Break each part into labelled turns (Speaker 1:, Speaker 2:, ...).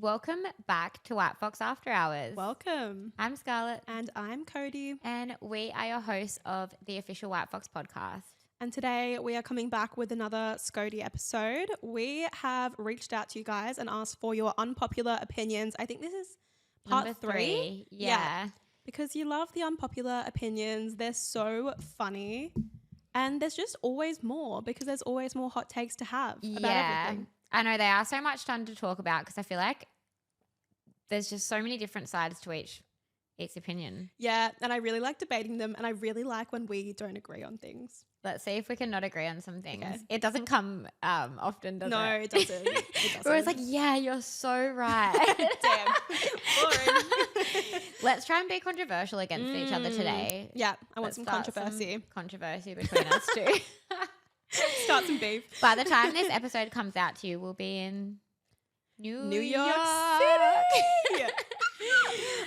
Speaker 1: Welcome back to White Fox After Hours.
Speaker 2: Welcome.
Speaker 1: I'm Scarlett.
Speaker 2: And I'm Cody.
Speaker 1: And we are your hosts of the official White Fox podcast.
Speaker 2: And today we are coming back with another Scody episode. We have reached out to you guys and asked for your unpopular opinions. I think this is part
Speaker 1: Number
Speaker 2: three.
Speaker 1: Yeah.
Speaker 2: Because you love the unpopular opinions. They're so funny. And there's just always more because there's always more hot takes to have about everything.
Speaker 1: I know they are so much fun to talk about because I feel like there's just so many different sides to each opinion.
Speaker 2: Yeah, and I really like debating them, and I really like when we don't agree on things.
Speaker 1: Let's see if we can not agree on some things.
Speaker 2: Okay.
Speaker 1: It doesn't come often, does it?
Speaker 2: No, it doesn't. It doesn't.
Speaker 1: We're always like, yeah, you're so right.
Speaker 2: Damn. Boring.
Speaker 1: Let's try and be controversial against each other today.
Speaker 2: Yeah, I want
Speaker 1: Let's
Speaker 2: some
Speaker 1: start
Speaker 2: controversy.
Speaker 1: some controversy between us two.
Speaker 2: Start some beef.
Speaker 1: By the time this episode comes out to you, we'll be in New York
Speaker 2: City.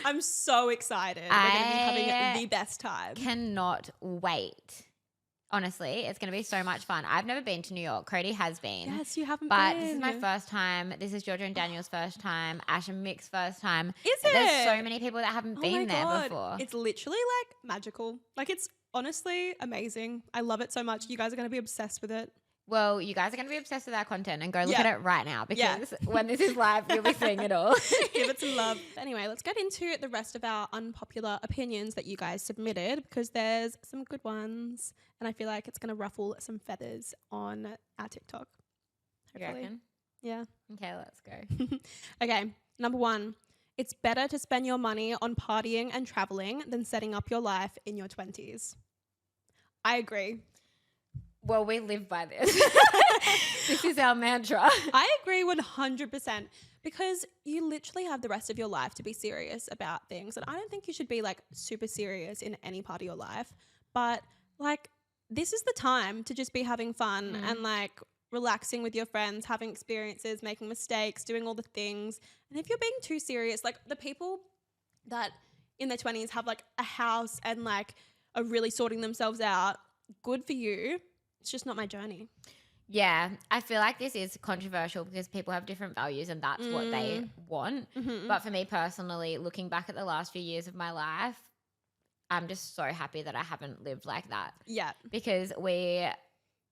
Speaker 2: I'm so excited. We're going to be having the best time.
Speaker 1: Cannot wait. Honestly, it's going to be so much fun. I've never been to New York. Cody has been.
Speaker 2: Yes, you haven't
Speaker 1: but
Speaker 2: been.
Speaker 1: This is my first time. This is Georgia and Daniel's first time. Ash and Mick's first time.
Speaker 2: Is it?
Speaker 1: There's so many people that haven't been there before.
Speaker 2: It's literally like magical. Like it's honestly amazing. I love it so much. You guys are going to be obsessed with it.
Speaker 1: Well, you guys are going to be obsessed with our content and go look at it right now because
Speaker 2: Yeah.
Speaker 1: when this is live, you'll be seeing it all.
Speaker 2: Give it some love. Anyway, let's get into the rest of our unpopular opinions that you guys submitted because there's some good ones and I feel like it's going to ruffle some feathers on our TikTok.
Speaker 1: You reckon?
Speaker 2: Yeah.
Speaker 1: Okay, let's go.
Speaker 2: Okay, number 1. It's better to spend your money on partying and traveling than setting up your life in your 20s. I agree.
Speaker 1: Well, we live by this. This is our mantra.
Speaker 2: I agree 100% because you literally have the rest of your life to be serious about things. And I don't think you should be like super serious in any part of your life. But like this is the time to just be having fun and like relaxing with your friends, having experiences, making mistakes, doing all the things. And if you're being too serious, like the people that in their 20s have like a house and like are really sorting themselves out, good for you. It's just not my journey.
Speaker 1: Yeah, I feel like this is controversial because people have different values and that's what they want.
Speaker 2: Mm-hmm.
Speaker 1: But for me personally, looking back at the last few years of my life, I'm just so happy that I haven't lived like that.
Speaker 2: Yeah.
Speaker 1: Because we're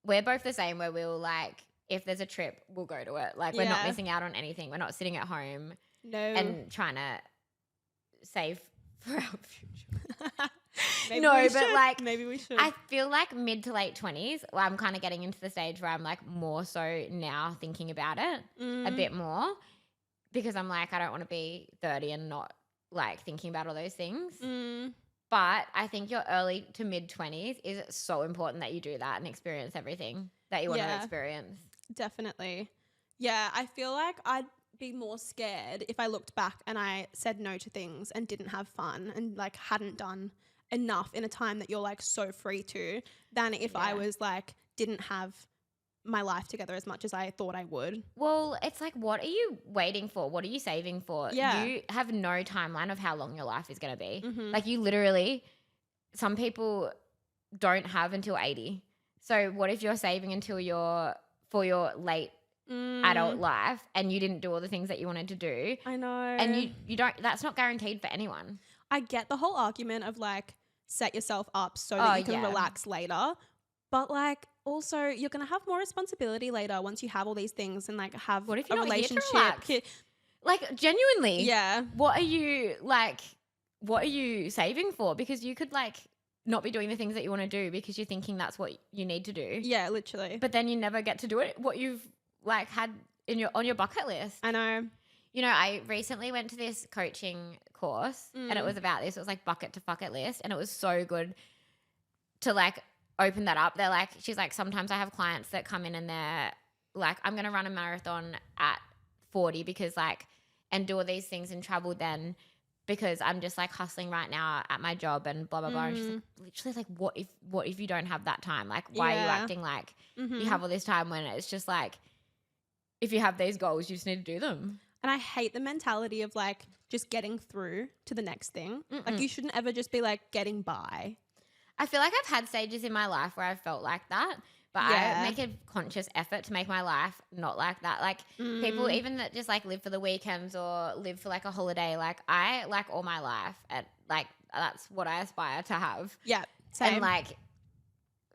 Speaker 1: both the same where we'll like, if there's a trip, we'll go to it. Like we're not missing out on anything. We're not sitting at home and trying to save for our future.
Speaker 2: Maybe we should.
Speaker 1: I feel like mid to late 20s, I'm kind of getting into the stage where I'm like more so now thinking about it a bit more because I'm like, I don't want to be 30 and not like thinking about all those things. But I think your early to mid 20s is so important that you do that and experience everything that you want to experience.
Speaker 2: Definitely. Yeah, I feel like I'd be more scared if I looked back and I said no to things and didn't have fun and like hadn't done enough in a time that you're like so free to than if I was like didn't have my life together as much as I thought I would.
Speaker 1: Well, it's like, what are you waiting for? What are you saving for?
Speaker 2: Yeah.
Speaker 1: You have no timeline of how long your life is going to be. Like you literally, some people don't have until 80. So what if you're saving until for your late adult life and you didn't do all the things that you wanted to do?
Speaker 2: I know.
Speaker 1: And you don't, that's not guaranteed for anyone.
Speaker 2: I get the whole argument of like set yourself up so that you can relax later. But like also you're going to have more responsibility later once you have all these things and like have
Speaker 1: What if you're
Speaker 2: a
Speaker 1: not here to
Speaker 2: relationship.
Speaker 1: relax? Like genuinely.
Speaker 2: Yeah.
Speaker 1: What are you saving for? Because you could like not be doing the things that you want to do because you're thinking that's what you need to do.
Speaker 2: Yeah, literally.
Speaker 1: But then you never get to do it. What you've like had on your bucket list.
Speaker 2: I know.
Speaker 1: You know, I recently went to this coaching course and it was about this. It was like bucket to bucket list and it was so good to like open that up. They're like, she's like, sometimes I have clients that come in and they're like, I'm going to run a marathon at 40 because like, and do all these things and travel then because I'm just like hustling right now at my job and blah, blah, blah. And she's like, literally like, what if you don't have that time? Like, why are you acting like you have all this time when it's just like, if you have these goals, you just need to do them.
Speaker 2: And I hate the mentality of like just getting through to the next thing. Like you shouldn't ever just be like getting by.
Speaker 1: I feel like I've had stages in my life where I've felt like that but
Speaker 2: Yeah.
Speaker 1: I make a conscious effort to make my life not like that. Like people even that just like live for the weekends or live for like a holiday, like I like all my life, and like that's what I aspire to have.
Speaker 2: Yeah. Same.
Speaker 1: And like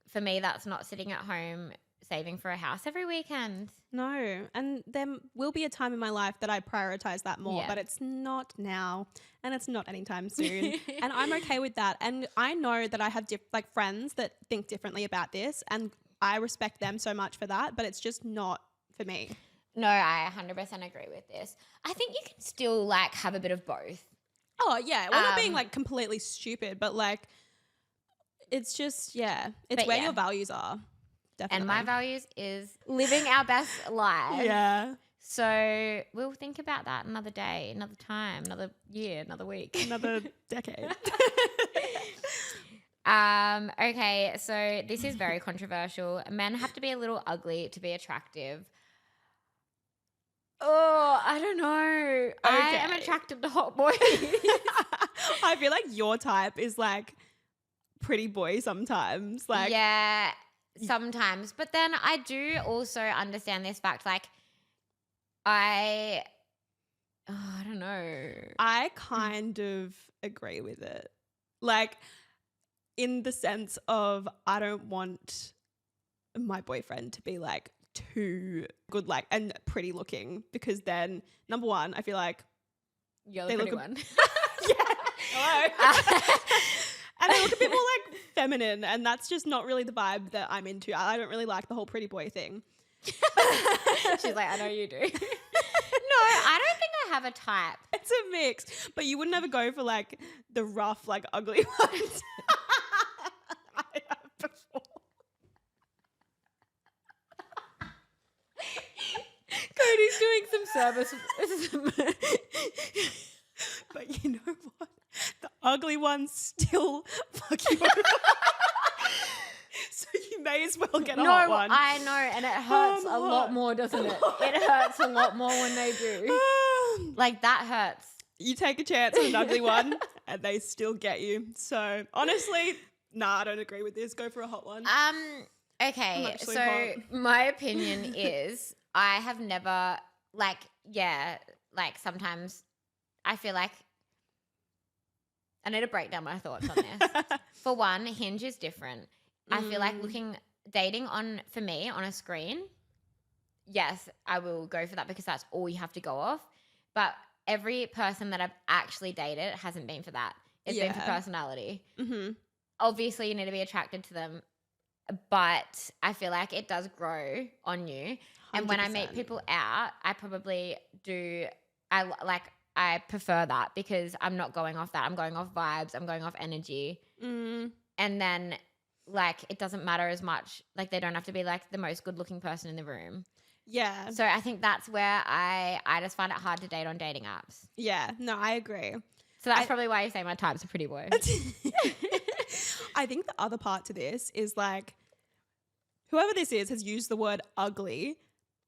Speaker 1: for me, that's not sitting at home saving for a house every weekend.
Speaker 2: No. And there will be a time in my life that I prioritize that more,
Speaker 1: Yeah.
Speaker 2: but it's not now and it's not anytime soon. And I'm okay with that. And I know that I have like friends that think differently about this, and I respect them so much for that, but it's just not for me.
Speaker 1: No, I 100% agree with this. I think you can still like have a bit of both.
Speaker 2: Oh, yeah. We're not being like completely stupid, but like it's just, yeah, it's
Speaker 1: But
Speaker 2: where
Speaker 1: yeah.
Speaker 2: your values are. Definitely.
Speaker 1: And my values is living our best life.
Speaker 2: Yeah.
Speaker 1: So we'll think about that another day, another time, another year, another week.
Speaker 2: Another decade.
Speaker 1: Okay, so this is very controversial. Men have to be a little ugly to be attractive. Oh, I don't know. I am
Speaker 2: Okay.
Speaker 1: attracted to hot boys.
Speaker 2: I feel like your type is like pretty boy sometimes. Like,
Speaker 1: yeah, sometimes. But then I do also understand this fact. Like, I don't know.
Speaker 2: I kind of agree with it. Like, in the sense of I don't want my boyfriend to be like too good, like, and pretty looking, because then number one, I feel like
Speaker 1: You're
Speaker 2: they
Speaker 1: the pretty
Speaker 2: look
Speaker 1: one.
Speaker 2: hello. And they look a bit more like feminine, and that's just not really the vibe that I'm into. I don't really like the whole pretty boy thing.
Speaker 1: She's like, I know you do. No, I don't think I have a type.
Speaker 2: It's a mix, but you would never go for like the rough, like ugly ones. I have before.
Speaker 1: Cody's doing some service.
Speaker 2: But you know what? The ugly ones still fuck you over. So you may as well get a hot
Speaker 1: No,
Speaker 2: one.
Speaker 1: I know, and it hurts a lot
Speaker 2: hot.
Speaker 1: more, doesn't it? It hurts a lot more when they do. Like, that hurts.
Speaker 2: You take a chance on an ugly one and they still get you. So honestly, nah, I don't agree with this. Go for a hot one.
Speaker 1: Okay,
Speaker 2: actually
Speaker 1: so
Speaker 2: hot.
Speaker 1: my opinion is I have never, like, yeah, like sometimes I feel like I need to break down my thoughts on this. For one, Hinge is different. I feel like dating for me on a screen, yes, I will go for that because that's all you have to go off. But every person that I've actually dated hasn't been for that. It's been for personality.
Speaker 2: Mm-hmm.
Speaker 1: Obviously, you need to be attracted to them, but I feel like it does grow on you. And when I meet
Speaker 2: 100%.
Speaker 1: people out, I probably do. I prefer that because I'm not going off that. I'm going off vibes. I'm going off energy.
Speaker 2: Mm.
Speaker 1: And then, like, it doesn't matter as much. Like, they don't have to be like the most good-looking person in the room.
Speaker 2: Yeah.
Speaker 1: So I think that's where I just find it hard to date on dating apps.
Speaker 2: Yeah. No, I agree.
Speaker 1: So that's probably why you say my type's a pretty boy.
Speaker 2: I think the other part to this is like, whoever this is has used the word ugly,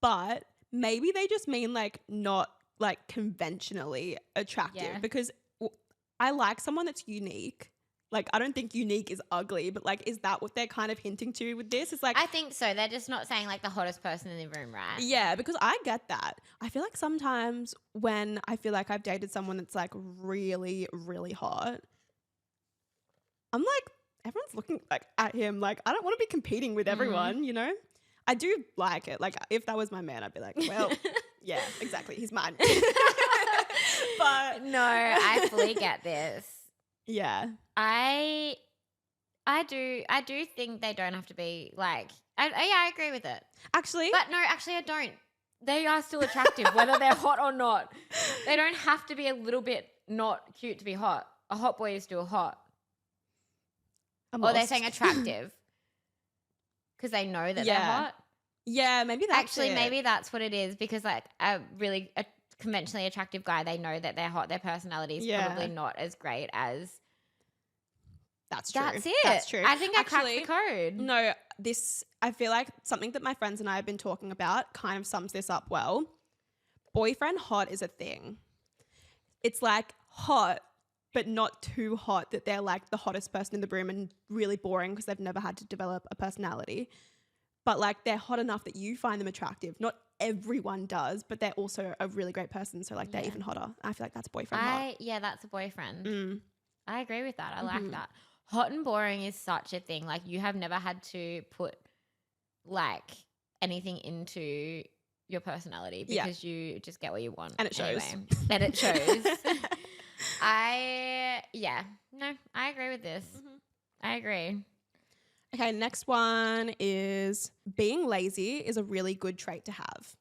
Speaker 2: but maybe they just mean like not like conventionally attractive.
Speaker 1: Yeah.
Speaker 2: Because I like someone that's unique. Like, I don't think unique is ugly, but like, is that what they're kind of hinting to with this? It's like,
Speaker 1: I think so. They're just not saying like the hottest person in the room, right?
Speaker 2: yeah, because I get that. I feel like sometimes when I feel like I've dated someone that's like really, really hot, I'm like, everyone's looking like at him. Like, I don't want to be competing with everyone, you know? I do like it. Like, if that was my man, I'd be like, well, yeah, exactly. He's mine. But
Speaker 1: No, I fully get this.
Speaker 2: yeah.
Speaker 1: I do think they don't have to be like. I agree with it.
Speaker 2: Actually,
Speaker 1: But no, actually, I don't. They are still attractive, whether they're hot or not. They don't have to be a little bit not cute to be hot. A hot boy is still hot.
Speaker 2: I'm
Speaker 1: Or they're
Speaker 2: lost.
Speaker 1: saying attractive because they know that they're hot.
Speaker 2: Yeah, maybe that's
Speaker 1: Actually,
Speaker 2: it.
Speaker 1: maybe that's what it is because like a conventionally attractive guy, they know that they're hot. Their personality is
Speaker 2: Yeah.
Speaker 1: probably not as great as.
Speaker 2: That's true.
Speaker 1: That's it.
Speaker 2: That's true.
Speaker 1: I think I
Speaker 2: Actually,
Speaker 1: cracked the code.
Speaker 2: No, I feel like something that my friends and I have been talking about kind of sums this up well. Boyfriend hot is a thing. It's like hot, but not too hot that they're like the hottest person in the room and really boring because they've never had to develop a personality. but like they're hot enough that you find them attractive. Not everyone does, but they're also a really great person. So like they're even hotter. I feel like that's boyfriend hot.
Speaker 1: Yeah, that's a boyfriend.
Speaker 2: Mm.
Speaker 1: I agree with that. I like that. Hot and boring is such a thing. Like you have never had to put like anything into your personality because you just get what you want.
Speaker 2: And it shows.
Speaker 1: Anyway. And it shows. I agree with this. I agree.
Speaker 2: Okay, next one is being lazy is a really good trait to have.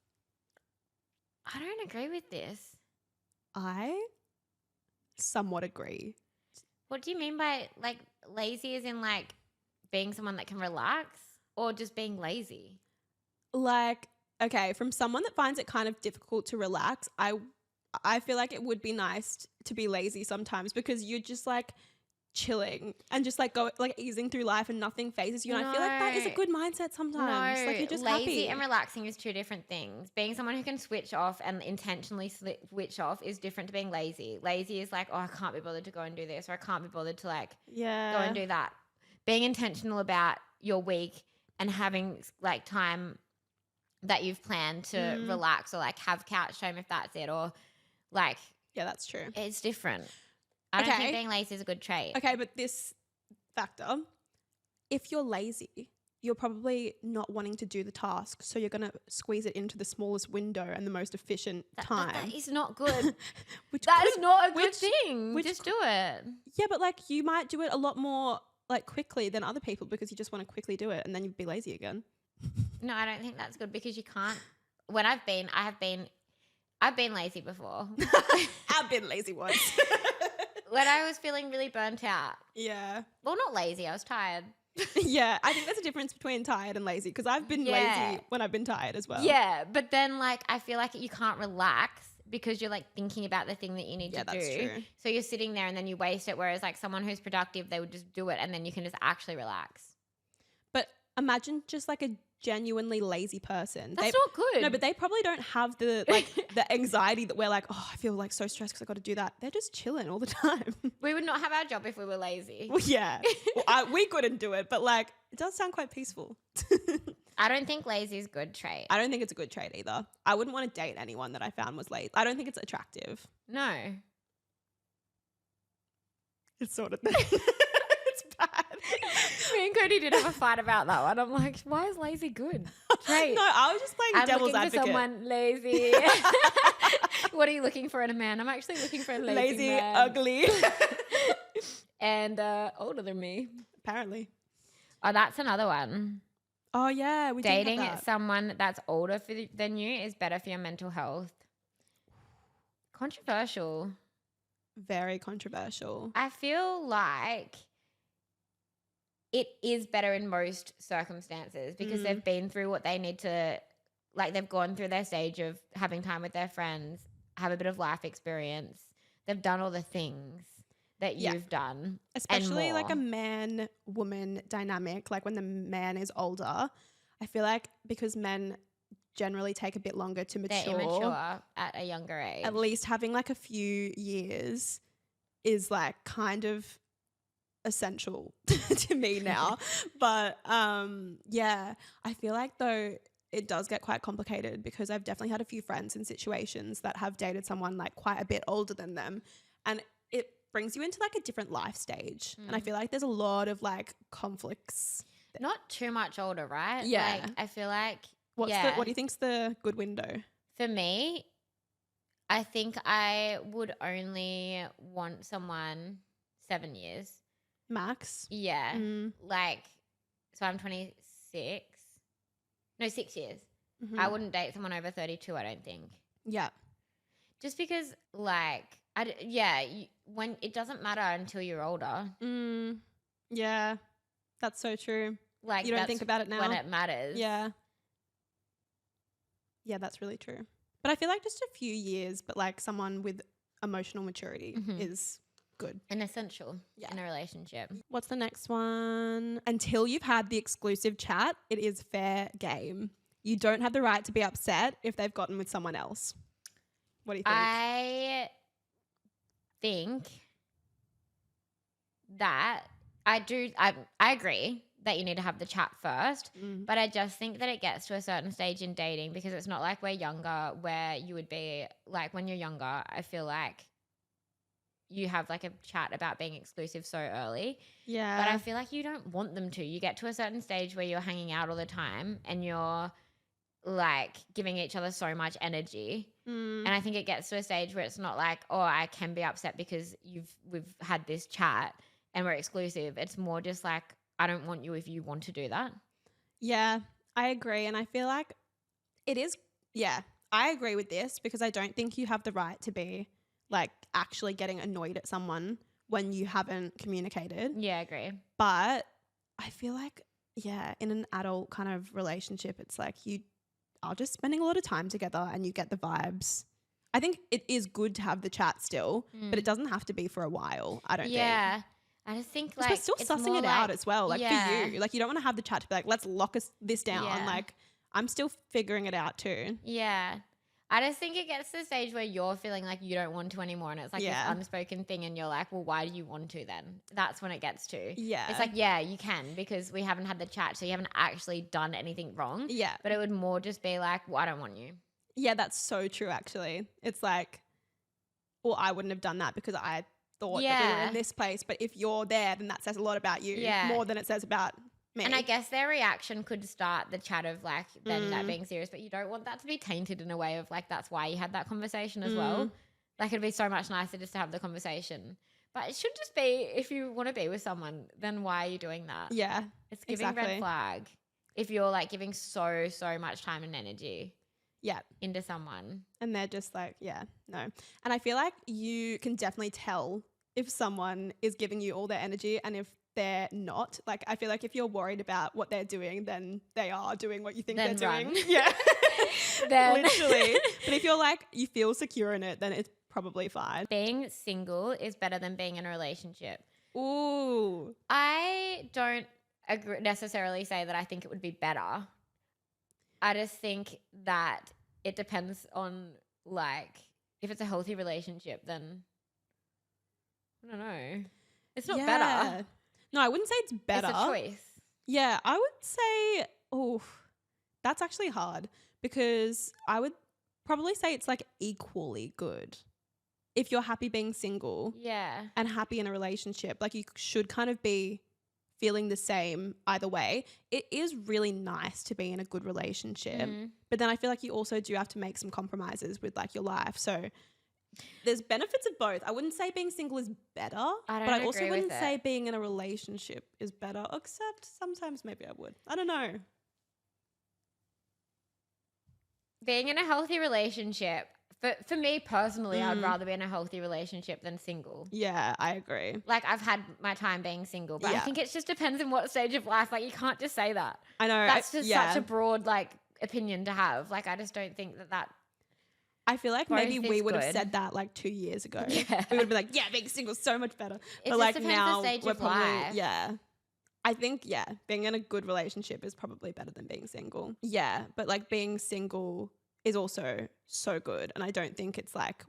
Speaker 1: I don't agree with this.
Speaker 2: I somewhat agree.
Speaker 1: What do you mean by like lazy as in like being someone that can relax or just being lazy?
Speaker 2: Like, okay, from someone that finds it kind of difficult to relax, I feel like it would be nice to be lazy sometimes because you're just like chilling and just like easing through life and nothing phases you. And I feel like that is a good mindset sometimes.
Speaker 1: No,
Speaker 2: like you're just
Speaker 1: lazy
Speaker 2: happy.
Speaker 1: and relaxing is two different things. Being someone who can switch off and intentionally switch off is different to being lazy. Lazy is like, oh, I can't be bothered to go and do this, or I can't be bothered to like go and do that. Being intentional about your week and having like time that you've planned to relax or like have couch time if that's it, or like
Speaker 2: that's true.
Speaker 1: It's different. I don't think being lazy is a good trait.
Speaker 2: Okay, but this factor, if you're lazy, you're probably not wanting to do the task, so you're going to squeeze it into the smallest window and the most efficient time.
Speaker 1: That is not good. That is not a good thing. Just do it.
Speaker 2: Yeah, but like you might do it a lot more like quickly than other people because you just want to quickly do it and then you'd be lazy again.
Speaker 1: No, I don't think that's good because you can't. When I've been lazy before.
Speaker 2: I've been lazy once.
Speaker 1: When I was feeling really burnt out.
Speaker 2: Yeah.
Speaker 1: Well, not lazy. I was tired.
Speaker 2: Yeah. I think there's a difference between tired and lazy because I've been lazy when I've been tired as well.
Speaker 1: Yeah. But then like I feel like you can't relax because you're like thinking about the thing that you need to do.
Speaker 2: That's true.
Speaker 1: So you're sitting there and then you waste it. Whereas like someone who's productive, they would just do it and then you can just actually relax.
Speaker 2: But imagine just like a genuinely lazy person.
Speaker 1: That's not good.
Speaker 2: No, but they probably don't have the like the anxiety that we're like, oh, I feel like so stressed because I got to do that. They're just chilling all the time.
Speaker 1: We would not have our job if we were lazy.
Speaker 2: Well, yeah. Well, we couldn't do it, but like it does sound quite peaceful.
Speaker 1: I don't think lazy is a good trait.
Speaker 2: I don't think it's a good trait either. I wouldn't want to date anyone that I found was lazy. I don't think it's attractive.
Speaker 1: No.
Speaker 2: It's sort of it's bad.
Speaker 1: Me and Cody did have a fight about that one. I'm like, why is lazy good? Trait.
Speaker 2: No, I was just playing devil's advocate.
Speaker 1: For someone lazy. What are you looking for in a man? I'm actually looking for a lazy man.
Speaker 2: Ugly.
Speaker 1: And older than me.
Speaker 2: Apparently.
Speaker 1: Oh, that's another one.
Speaker 2: Oh, yeah.
Speaker 1: Dating someone that's older than you is better for your mental health. Controversial.
Speaker 2: Very controversial.
Speaker 1: I feel like it is better in most circumstances because they've been through what they need to, like they've gone through their stage of having time with their friends, have a bit of life experience. They've done all the things that you've done.
Speaker 2: Especially like a man-woman dynamic, like when the man is older. I feel like because men generally take a bit longer to mature.
Speaker 1: They're immature at a younger age.
Speaker 2: At least having like a few years is like kind of essential to me now. But yeah, I feel like though it does get quite complicated because I've definitely had a few friends in situations that have dated someone like quite a bit older than them, and it brings you into like a different life stage. And I feel like there's a lot of like conflicts.
Speaker 1: Not too much older, right?
Speaker 2: Yeah.
Speaker 1: Like, I feel like
Speaker 2: what do you think's the good window?
Speaker 1: For me, I think I would only want someone 7 years.
Speaker 2: Max?
Speaker 1: Yeah. Like, so I'm 26. No, 6 years. I wouldn't date someone over 32, I don't think.
Speaker 2: Yeah.
Speaker 1: Just because, like, when it doesn't matter until you're older.
Speaker 2: Yeah. That's so true.
Speaker 1: Like,
Speaker 2: you don't think about it now.
Speaker 1: When it matters.
Speaker 2: Yeah. Yeah, that's really true. But I feel like just a few years, but like someone with emotional maturity is good.
Speaker 1: And essential in a relationship.
Speaker 2: What's the next one? Until you've had the exclusive chat, it is fair game. You don't have the right to be upset if they've gotten with someone else. What do you think?
Speaker 1: I think that I agree that you need to have the chat first. But I just think that it gets to a certain stage in dating, because it's not like we're younger, where you would be like, when you're younger, I feel like you have like a chat about being exclusive so early.
Speaker 2: Yeah.
Speaker 1: But I feel like you don't want them to. You get to a certain stage where you're hanging out all the time and you're like giving each other so much energy. And I think it gets to a stage where it's not like, oh, I can be upset because we've had this chat and we're exclusive. It's more just like, I don't want you if you want to do that.
Speaker 2: Yeah, I agree. And I feel like it is, I agree with this, because I don't think you have the right to be like actually getting annoyed at someone when you haven't communicated.
Speaker 1: Yeah, I agree.
Speaker 2: But I feel like, in an adult kind of relationship, it's like you are just spending a lot of time together and you get the vibes. I think it is good to have the chat still, but it doesn't have to be for a while, I don't think.
Speaker 1: Yeah. I just think like
Speaker 2: we're still
Speaker 1: it's
Speaker 2: sussing
Speaker 1: more
Speaker 2: it
Speaker 1: like,
Speaker 2: out as well. Like for
Speaker 1: yeah.
Speaker 2: you, like you don't want to have the chat to be like, let's lock this down.
Speaker 1: Yeah.
Speaker 2: Like I'm still figuring it out too.
Speaker 1: Yeah. I just think it gets to the stage where you're feeling like you don't want to anymore, and it's like this unspoken thing, and you're like, well, why do you want to then? That's when it gets to.
Speaker 2: Yeah.
Speaker 1: It's like, yeah, you can, because we haven't had the chat, so you haven't actually done anything wrong.
Speaker 2: Yeah.
Speaker 1: But it would more just be like, well, I don't want you.
Speaker 2: Yeah, that's so true actually. It's like, well, I wouldn't have done that because I thought that we were in this place. But if you're there, then that says a lot about you more than it says about me.
Speaker 1: And I guess their reaction could start the chat of like then that being serious, but you don't want that to be tainted in a way of like that's why you had that conversation as well. Like it'd be so much nicer just to have the conversation. But it should just be, if you want to be with someone, then why are you doing that?
Speaker 2: Yeah.
Speaker 1: It's giving red flag if you're like giving so much time and energy into someone.
Speaker 2: And they're just like, no. And I feel like you can definitely tell if someone is giving you all their energy and if they're not. Like I feel like if you're worried about what they're doing, then they are doing what you think
Speaker 1: then
Speaker 2: they're
Speaker 1: run.
Speaker 2: doing. Yeah.
Speaker 1: Then.
Speaker 2: Literally. But if you're like, you feel secure in it, then it's probably fine.
Speaker 1: Being single is better than being in a relationship.
Speaker 2: Ooh.
Speaker 1: I don't necessarily say that I think it would be better. I just think that it depends on like, if it's a healthy relationship, then I don't know. It's not better.
Speaker 2: No, I wouldn't say it's better.
Speaker 1: It's a choice.
Speaker 2: Yeah, I would say, that's actually hard, because I would probably say it's like equally good. If you're happy being single and happy in a relationship, like you should kind of be feeling the same either way. It is really nice to be in a good relationship, but then I feel like you also do have to make some compromises with like your life. So there's benefits of both. I wouldn't say being single is better, but I also wouldn't say being in a relationship is better, except sometimes maybe I would. I don't know.
Speaker 1: Being in a healthy relationship, for me personally, I'd rather be in a healthy relationship than single.
Speaker 2: Yeah, I agree.
Speaker 1: Like I've had my time being single, but I think it just depends on what stage of life. Like you can't just say that.
Speaker 2: I know.
Speaker 1: That's just such a broad like opinion to have. Like I just don't think that
Speaker 2: I feel like maybe we would have said that like 2 years ago. Yeah. We would be like, being single is so much better. But like now we're probably, I think, being in a good relationship is probably better than being single. Yeah. But like being single is also so good. And I don't think it's like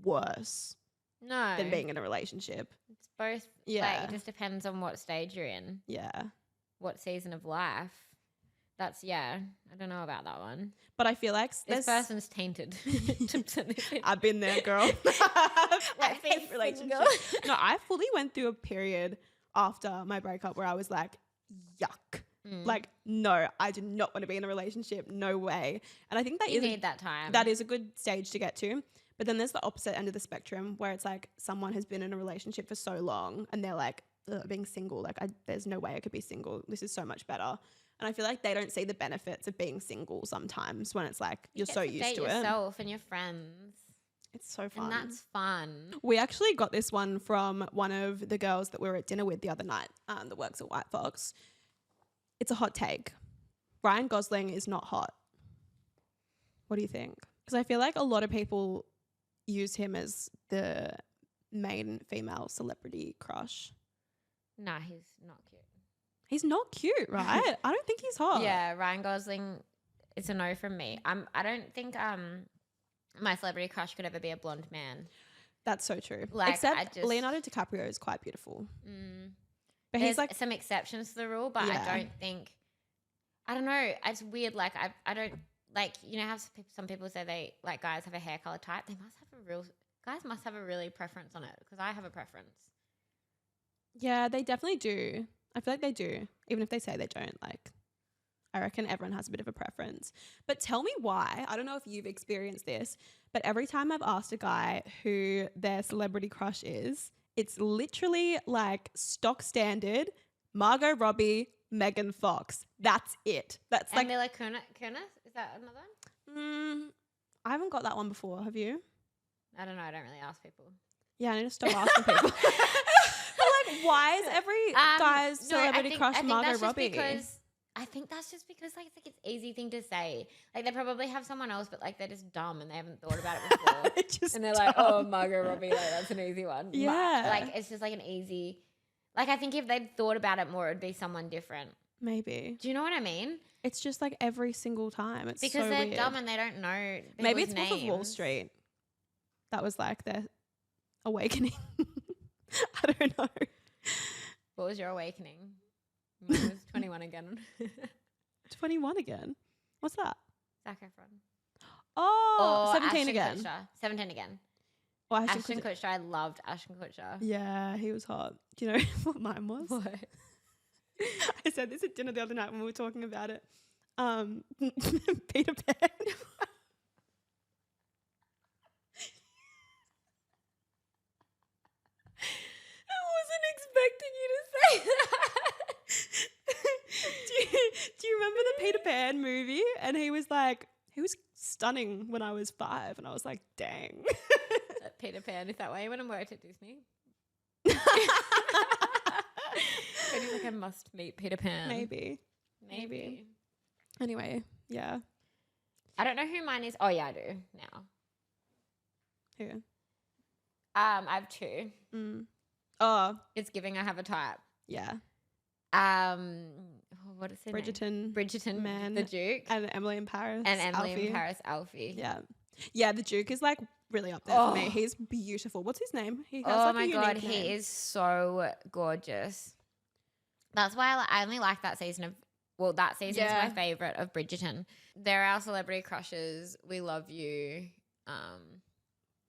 Speaker 2: worse than being in a relationship.
Speaker 1: It's both. Yeah. Like, it just depends on what stage you're in.
Speaker 2: Yeah.
Speaker 1: What season of life. That's, I don't know about that one.
Speaker 2: But I feel like
Speaker 1: this person's tainted.
Speaker 2: I've been there, girl. I hate relationships. No, I fully went through a period after my breakup where I was like, yuck. Like, no, I do not want to be in a relationship. No way. And I think that
Speaker 1: you need that time.
Speaker 2: That is a good stage to get to. But then there's the opposite end of the spectrum where it's like someone has been in a relationship for so long and they're like, being single, like there's no way I could be single. This is so much better. And I feel like they don't see the benefits of being single sometimes when it's like you're so used to it.
Speaker 1: Yourself and your friends.
Speaker 2: It's so fun.
Speaker 1: And that's fun.
Speaker 2: We actually got this one from one of the girls that we were at dinner with the other night that works at White Fox. It's a hot take. Ryan Gosling is not hot. What do you think? Because I feel like a lot of people use him as the main female celebrity crush.
Speaker 1: Nah, he's not cute.
Speaker 2: He's not cute, right? I don't think he's hot.
Speaker 1: Yeah, Ryan Gosling, it's a no from me. I don't think my celebrity crush could ever be a blonde man.
Speaker 2: That's so true.
Speaker 1: Like,
Speaker 2: except Leonardo DiCaprio is quite beautiful. But
Speaker 1: There's
Speaker 2: he's like,
Speaker 1: some exceptions to the rule, but
Speaker 2: Yeah.
Speaker 1: I don't think. I don't know. It's weird. Like I don't like, you know how some people say they like guys have a hair color type. Guys must have a really preference on it, because I have a preference.
Speaker 2: yeah, they definitely do. I feel like they do, even if they say they don't. Like, I reckon everyone has a bit of a preference. But tell me why. I don't know if you've experienced this, but every time I've asked a guy who their celebrity crush is, it's literally like stock standard Margot Robbie, Megan Fox. That's it. That's
Speaker 1: And
Speaker 2: like,
Speaker 1: Mila Kunis, is that another one?
Speaker 2: I haven't got that one before. Have you?
Speaker 1: I don't know. I don't really ask people.
Speaker 2: Yeah, I need to stop asking people. But like, why is every guy's celebrity crush Margot Robbie?
Speaker 1: I think that's just because like it's an easy thing to say. Like they probably have someone else, but like they're just dumb and they haven't thought about it before.
Speaker 2: Just
Speaker 1: and they're like, oh, Margot Robbie, like that's an easy one.
Speaker 2: Yeah.
Speaker 1: Like it's just like an easy. Like I think if they'd thought about it more, it'd be someone different.
Speaker 2: Maybe.
Speaker 1: Do you know what I mean?
Speaker 2: It's just like every single time. It's
Speaker 1: because
Speaker 2: so
Speaker 1: they're
Speaker 2: weird.
Speaker 1: dumb and they don't know.
Speaker 2: Maybe it's
Speaker 1: names.
Speaker 2: Wolf of Wall Street. That was like their awakening. I don't know.
Speaker 1: What was your awakening? Mine was 21 again.
Speaker 2: 21 again? What's that?
Speaker 1: Zac Efron.
Speaker 2: Oh,
Speaker 1: Or
Speaker 2: 17
Speaker 1: Ashton
Speaker 2: again.
Speaker 1: Kutcher. 17 again.
Speaker 2: Or
Speaker 1: Ashton Kutcher. I loved Ashton Kutcher.
Speaker 2: Yeah, he was hot. Do you know what mine was?
Speaker 1: What?
Speaker 2: I said this at dinner the other night when we were talking about it. Peter Pan.
Speaker 1: I wasn't expecting you to say that.
Speaker 2: do you remember the Peter Pan movie? And he was stunning when I was 5, and I was like, dang.
Speaker 1: Peter Pan, is that why you went and worked at Disney? Maybe like I must meet Peter Pan.
Speaker 2: Maybe. Anyway, yeah.
Speaker 1: I don't know who mine is. Oh yeah, I do now.
Speaker 2: Who?
Speaker 1: I have 2.
Speaker 2: Oh,
Speaker 1: It's giving I have a type.
Speaker 2: yeah.
Speaker 1: What is her
Speaker 2: Bridgerton.
Speaker 1: name? Bridgerton
Speaker 2: Man.
Speaker 1: the Duke.
Speaker 2: And Emily in Paris.
Speaker 1: And Emily
Speaker 2: Alfie.
Speaker 1: in Paris, Alfie.
Speaker 2: Yeah. Yeah, the Duke is like really up there for me. He's beautiful. What's his name? He has
Speaker 1: Oh
Speaker 2: like
Speaker 1: my
Speaker 2: a
Speaker 1: god,
Speaker 2: unique name.
Speaker 1: he is so gorgeous. That's why I only like that season of. Well, that season is my favorite of Bridgerton. They're our celebrity crushes. We love you.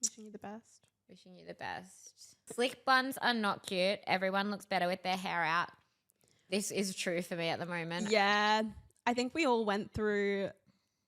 Speaker 2: Wishing you the best.
Speaker 1: Wishing you the best. Slick buns are not cute. Everyone looks better with their hair out. This is true for me at the moment.
Speaker 2: Yeah. I think we all went through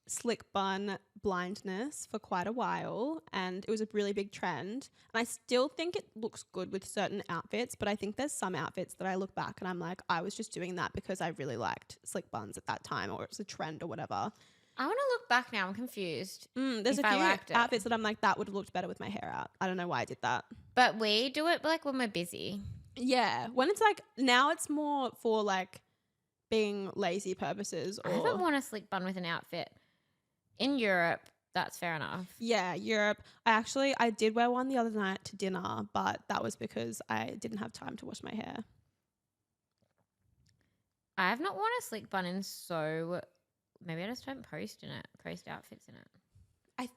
Speaker 2: slick bun blindness for quite a while, and it was a really big trend. And I still think it looks good with certain outfits, but I think there's some outfits that I look back and I'm like, I was just doing that because I really liked slick buns at that time, or it was a trend or whatever.
Speaker 1: I want to look back now. I'm confused.
Speaker 2: There's
Speaker 1: if
Speaker 2: a
Speaker 1: I
Speaker 2: few
Speaker 1: liked it.
Speaker 2: outfits that I'm like, that would have looked better with my hair out. I don't know why I did that.
Speaker 1: But we do it like when we're busy.
Speaker 2: Yeah. When it's like, now it's more for like being lazy purposes.
Speaker 1: I haven't worn a slick bun with an outfit. In Europe, that's fair enough.
Speaker 2: Yeah, Europe. I did wear one the other night to dinner, but that was because I didn't have time to wash my hair.
Speaker 1: I have not worn a slick bun in maybe I just don't post outfits in it.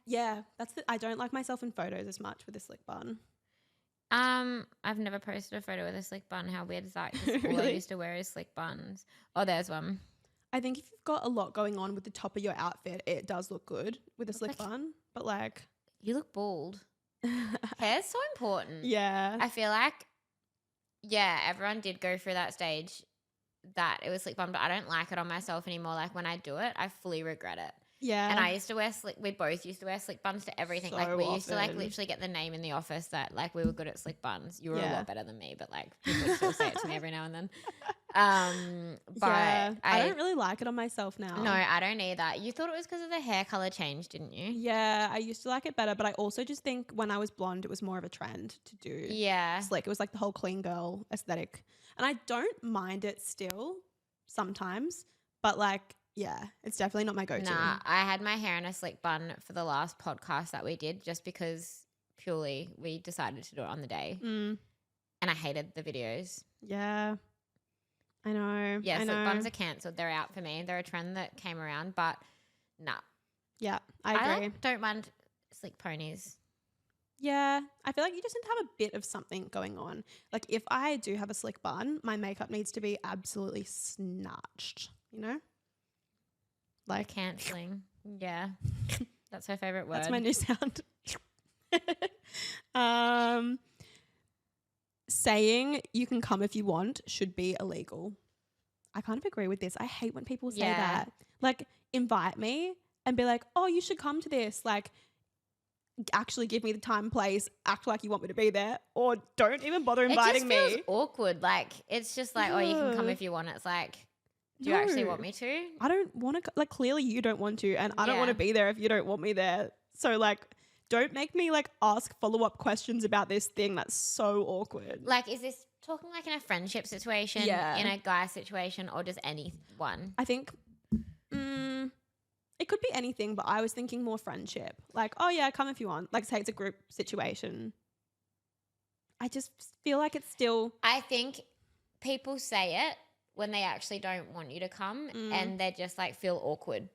Speaker 2: I don't like myself in photos as much with a slick bun.
Speaker 1: I've never posted a photo with a slick bun. How weird is that? 'Cause all I
Speaker 2: Really?
Speaker 1: used to wear is slick buns. Oh, there's one.
Speaker 2: I think if you've got a lot going on with the top of your outfit, it does look good with a slick bun. But like,
Speaker 1: You look bald. Hair's so important.
Speaker 2: yeah,
Speaker 1: I feel like, everyone did go through that stage that it was slick bun, but I don't like it on myself anymore. Like when I do it, I fully regret it.
Speaker 2: yeah.
Speaker 1: And I used to wear we both used to wear slick buns to everything.
Speaker 2: So
Speaker 1: like we used to like
Speaker 2: often.
Speaker 1: literally get the name in the office that like we were good at slick buns. You were a
Speaker 2: Yeah.
Speaker 1: lot better than me, but like people still say it to me every now and then. But
Speaker 2: yeah, I don't really like it on myself now.
Speaker 1: No, I don't either. You thought it was because of the hair color change, didn't you?
Speaker 2: Yeah, I used to like it better, but I also just think when I was blonde, it was more of a trend to do
Speaker 1: Yeah.
Speaker 2: slick. It was like the whole clean girl aesthetic. And I don't mind it still sometimes, but like, yeah, it's definitely not my go-to.
Speaker 1: Nah, I had my hair in a slick bun for the last podcast that we did just because purely we decided to do it on the day.
Speaker 2: Mm,
Speaker 1: And I hated the videos.
Speaker 2: yeah, I know.
Speaker 1: Yeah,
Speaker 2: I
Speaker 1: slick
Speaker 2: know.
Speaker 1: buns are cancelled. They're out for me. They're a trend that came around, but nah.
Speaker 2: Yeah, I agree.
Speaker 1: Don't mind slick ponies.
Speaker 2: Yeah, I feel like you just need to have a bit of something going on. Like if I do have a slick bun, my makeup needs to be absolutely snatched, you know? Like
Speaker 1: Cancelling. Yeah. That's her favorite word.
Speaker 2: that's my new sound. um saying you can come if you want should be illegal. I kind of agree with this. I hate when people say that. Like invite me and be like, "Oh, you should come to this." Like actually give me the time and place, act like you want me to be there, or don't even bother inviting
Speaker 1: it just feels
Speaker 2: me.
Speaker 1: awkward. Like it's just like, oh, you can come
Speaker 2: Ugh.
Speaker 1: if you want. It's like, do you actually
Speaker 2: No.
Speaker 1: want me to?
Speaker 2: I don't want to, like clearly you don't want to, and I don't want
Speaker 1: Yeah.
Speaker 2: to be there if you don't want me there. So like don't make me like ask follow-up questions about this thing that's so awkward.
Speaker 1: Like, is this talking like in a friendship situation,
Speaker 2: Yeah.
Speaker 1: in a guy situation, or just anyone?
Speaker 2: I think it could be anything, but I was thinking more friendship. Like, oh yeah, come if you want. Like say it's a group situation. I just feel like it's still
Speaker 1: I think people say it when they actually don't want you to come and they just like feel awkward.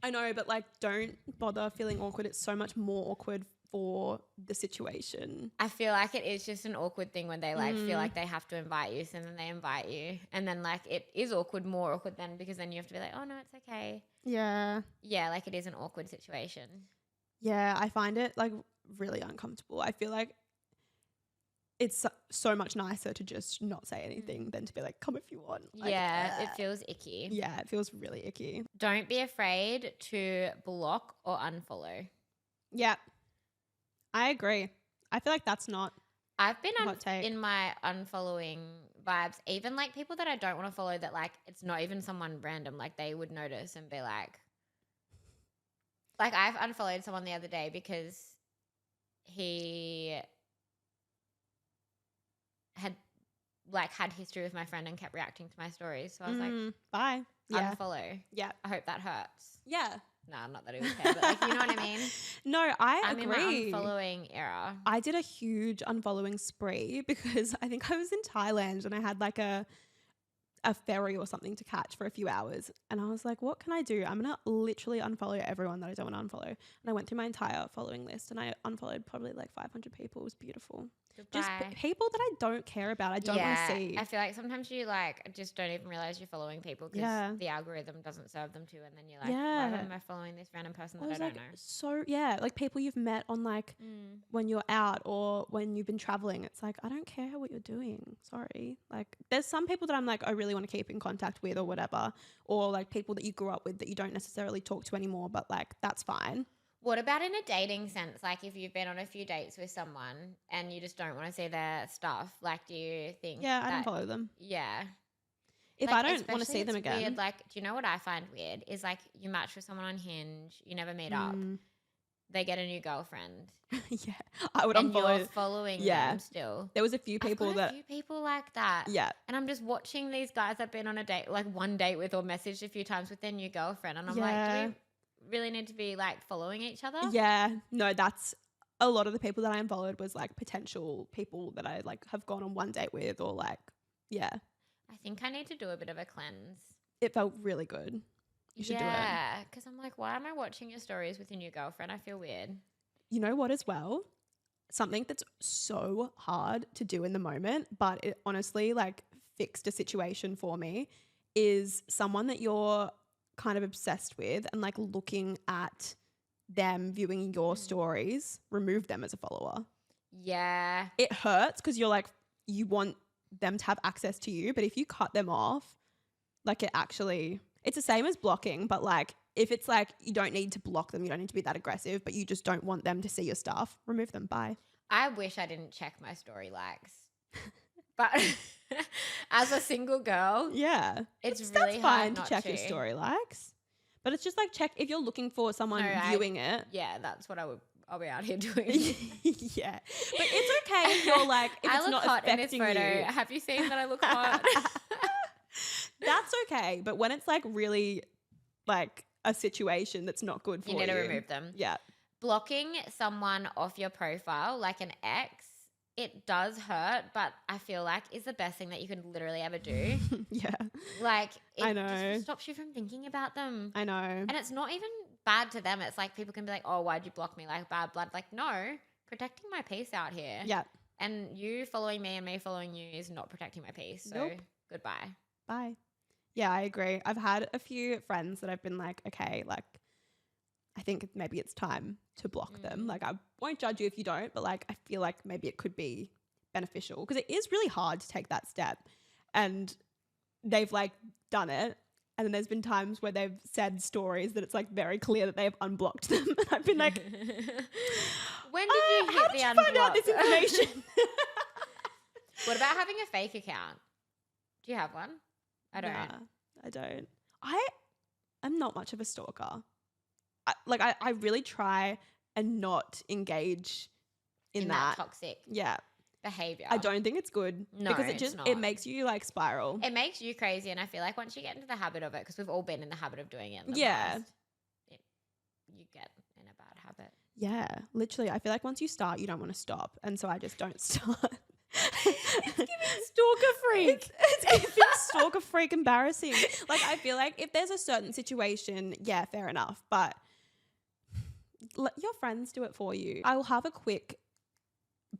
Speaker 2: I know, but like don't bother feeling awkward. It's so much more awkward for the situation.
Speaker 1: I feel like it is just an awkward thing when they like feel like they have to invite you, so then they invite you, and then like it is awkward, more awkward then, because then you have to be like, oh no, it's okay.
Speaker 2: Yeah.
Speaker 1: Yeah, like it is an awkward situation.
Speaker 2: Yeah, I find it like really uncomfortable. I feel like it's so much nicer to just not say anything than to be like, come if you want. Like,
Speaker 1: Yeah, it feels icky.
Speaker 2: yeah, it feels really icky.
Speaker 1: Don't be afraid to block or unfollow.
Speaker 2: Yeah, I agree. I feel like that's not.
Speaker 1: I've been
Speaker 2: Hot take.
Speaker 1: in my unfollowing vibes, even like people that I don't want to follow, that like it's not even someone random, like they would notice and be like I've unfollowed someone the other day because he had history with my friend and kept reacting to my stories. So I was like,
Speaker 2: bye. Yeah.
Speaker 1: unfollow.
Speaker 2: Yeah.
Speaker 1: I hope that hurts.
Speaker 2: Yeah.
Speaker 1: Nah, not that it would care, but like, you know what I mean?
Speaker 2: No, I
Speaker 1: I'm
Speaker 2: agree.
Speaker 1: in my unfollowing era.
Speaker 2: I did a huge unfollowing spree because I think I was in Thailand and I had like a ferry or something to catch for a few hours. And I was like, what can I do? I'm going to literally unfollow everyone that I don't want to unfollow. And I went through my entire following list and I unfollowed probably like 500 people. It was beautiful.
Speaker 1: Goodbye.
Speaker 2: Just people that I don't care about. I don't want to see.
Speaker 1: I feel like sometimes you like just don't even realize you're following people because the algorithm doesn't serve them to, and then you're like, why am I following this random person that I don't
Speaker 2: like,
Speaker 1: know?
Speaker 2: So yeah, like people you've met on like when you're out or when you've been traveling. It's like, I don't care what you're doing. Sorry. Like there's some people that I'm like, I really want to keep in contact with or whatever, or like people that you grew up with that you don't necessarily talk to anymore, but like that's fine.
Speaker 1: What about in a dating sense? Like if you've been on a few dates with someone and you just don't want to see their stuff, like do you think
Speaker 2: I don't follow them.
Speaker 1: Yeah.
Speaker 2: If
Speaker 1: like,
Speaker 2: I don't want to see them again.
Speaker 1: Weird, like, do you know what I find weird? Is like you match with someone on Hinge, you never meet up, they get a new girlfriend.
Speaker 2: Yeah. I would
Speaker 1: and
Speaker 2: unfollow.
Speaker 1: You're following them still.
Speaker 2: There was a few people
Speaker 1: a few people like that.
Speaker 2: Yeah.
Speaker 1: And I'm just watching these guys I've been on a date, like one date with or messaged a few times with their new girlfriend. And I'm like, do we really need to be like following each other?
Speaker 2: Yeah. No, that's a lot of the people that I unfollowed was like potential people that I like have gone on one date with or like, yeah.
Speaker 1: I think I need to do a bit of a cleanse.
Speaker 2: It felt really good. You should do it.
Speaker 1: Yeah, because I'm like, why am I watching your stories with your new girlfriend? I feel weird.
Speaker 2: You know what as well? Something that's so hard to do in the moment, but it honestly like fixed a situation for me is someone that you're kind of obsessed with and like looking at them viewing your stories, remove them as a follower.
Speaker 1: Yeah.
Speaker 2: It hurts because you're like, you want them to have access to you, but if you cut them off, like it's the same as blocking, but like if it's like you don't need to block them, you don't need to be that aggressive, but you just don't want them to see your stuff, remove them. Bye.
Speaker 1: I wish I didn't check my story likes. But as a single girl, it's really
Speaker 2: that's
Speaker 1: hard
Speaker 2: fine
Speaker 1: not
Speaker 2: to check your story likes. But it's just like check if you're looking for someone viewing it.
Speaker 1: Yeah, that's what I'll be out here doing.
Speaker 2: Yeah. But it's okay if you're like, if it's not
Speaker 1: hot
Speaker 2: affecting
Speaker 1: in this photo.
Speaker 2: you.
Speaker 1: Have you seen that I look hot?
Speaker 2: That's okay. But when it's like really like a situation that's not good for you.
Speaker 1: You need to remove them.
Speaker 2: Yeah.
Speaker 1: Blocking someone off your profile, like an ex, it does hurt, but I feel like is the best thing that you can literally ever do.
Speaker 2: Yeah.
Speaker 1: Like
Speaker 2: I know.
Speaker 1: just stops you from thinking about them.
Speaker 2: I know.
Speaker 1: And it's not even bad to them. It's like people can be like, oh, why'd you block me? Like bad blood. Like, no, protecting my peace out here.
Speaker 2: Yeah.
Speaker 1: And you following me and me following you is not protecting my peace. So
Speaker 2: Nope.
Speaker 1: goodbye.
Speaker 2: Bye. Yeah, I agree. I've had a few friends that I've been like, okay, like, I think maybe it's time to block them. Like, I won't judge you if you don't, but like, I feel like maybe it could be beneficial because it is really hard to take that step. And they've like done it. And then there's been times where they've said stories that it's like very clear that they've unblocked them. And I've been like,
Speaker 1: When did you hit
Speaker 2: how
Speaker 1: the
Speaker 2: did you
Speaker 1: unblock?
Speaker 2: find out this information?
Speaker 1: What about having a fake account? Do you have one? I don't.
Speaker 2: Nah, I don't. I'm not much of a stalker. I really try and not engage in
Speaker 1: that
Speaker 2: that.
Speaker 1: toxic
Speaker 2: Yeah.
Speaker 1: behavior.
Speaker 2: I don't think it's good
Speaker 1: No,
Speaker 2: because
Speaker 1: it's
Speaker 2: it
Speaker 1: not.
Speaker 2: it makes you like spiral.
Speaker 1: It makes you crazy, and I feel like once you get into the habit of it, because we've all been in the habit of doing it. In the
Speaker 2: Yeah.
Speaker 1: past, you get in a bad habit.
Speaker 2: Yeah, literally. I feel like once you start, you don't want to stop, and so I just don't start.
Speaker 1: It's giving stalker freak.
Speaker 2: It's giving stalker freak embarrassing. Like, I feel like if there's a certain situation, yeah, fair enough, but let your friends do it for you. I will have a quick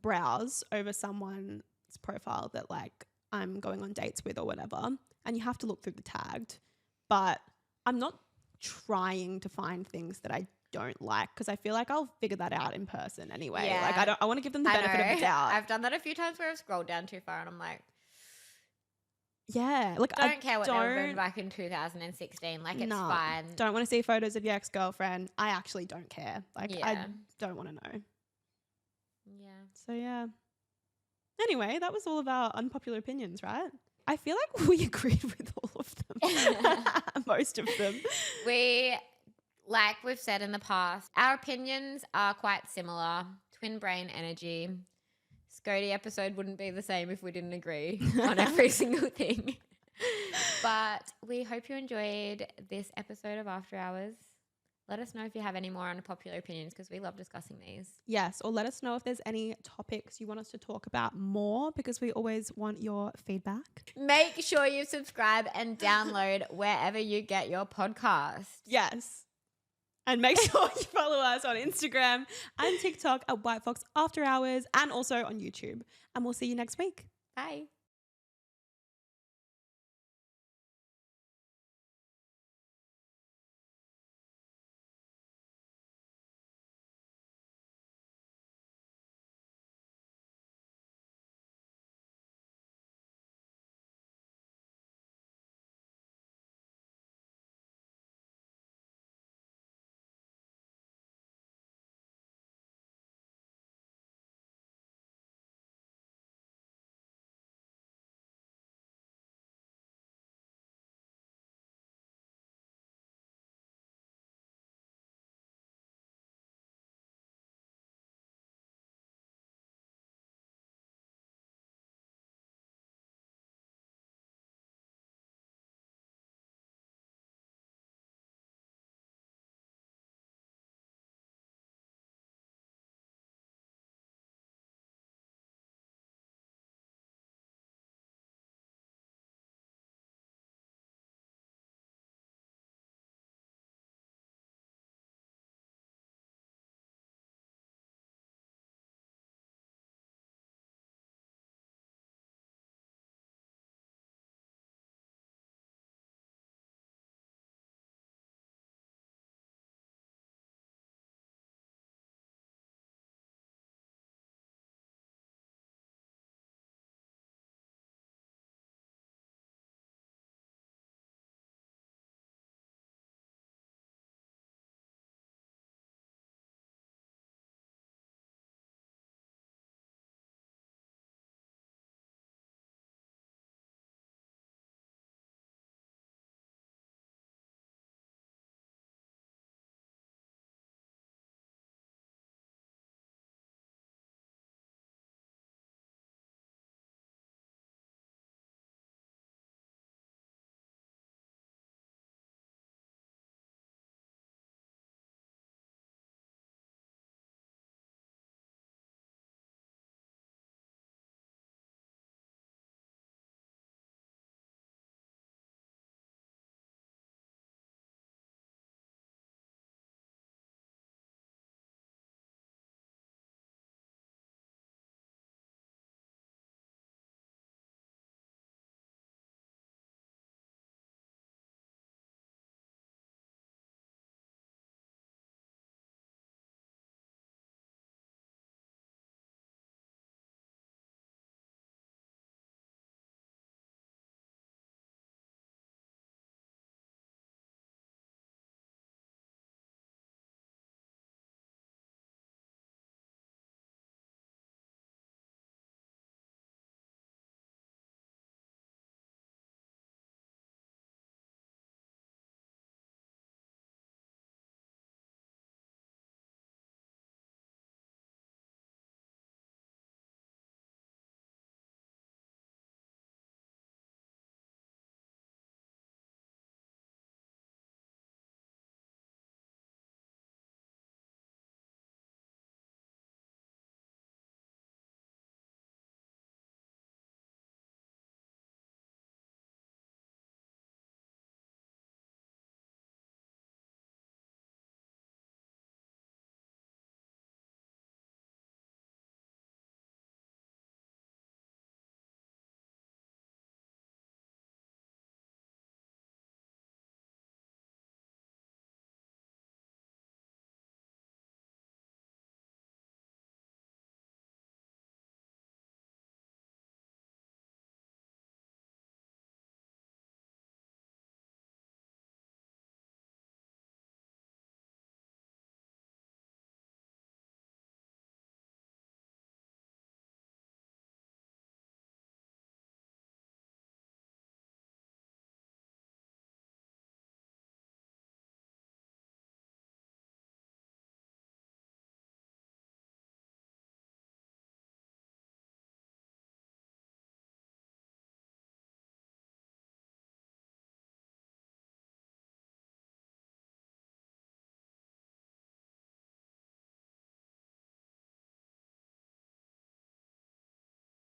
Speaker 2: browse over someone's profile that like I'm going on dates with or whatever, and you have to look through the tagged, but I'm not trying to find things that I don't like because I feel like I'll figure that out in person anyway.
Speaker 1: Yeah.
Speaker 2: Like I want to give them the benefit of the doubt.
Speaker 1: I've done that a few times where I've scrolled down too far and I'm like,
Speaker 2: yeah, like
Speaker 1: don't care what they were doing back in 2016. Like, it's fine.
Speaker 2: Don't want to see photos of your ex-girlfriend. I actually don't care. Like, I
Speaker 1: Yeah.
Speaker 2: don't want to know.
Speaker 1: Yeah.
Speaker 2: So yeah. Anyway, that was all of our unpopular opinions, right? I feel like we agreed with all of them. Most of them.
Speaker 1: Like we've said in the past, our opinions are quite similar. Twin brain energy. Scody episode wouldn't be the same if we didn't agree on every single thing. But we hope you enjoyed this episode of After Hours. Let us know if you have any more unpopular opinions because we love discussing these.
Speaker 2: Yes, or let us know if there's any topics you want us to talk about more because we always want your feedback.
Speaker 1: Make sure you subscribe and download wherever you get your podcast.
Speaker 2: Yes. And make sure you follow us on Instagram and TikTok at White Fox After Hours and also on YouTube. And we'll see you next week.
Speaker 1: Bye.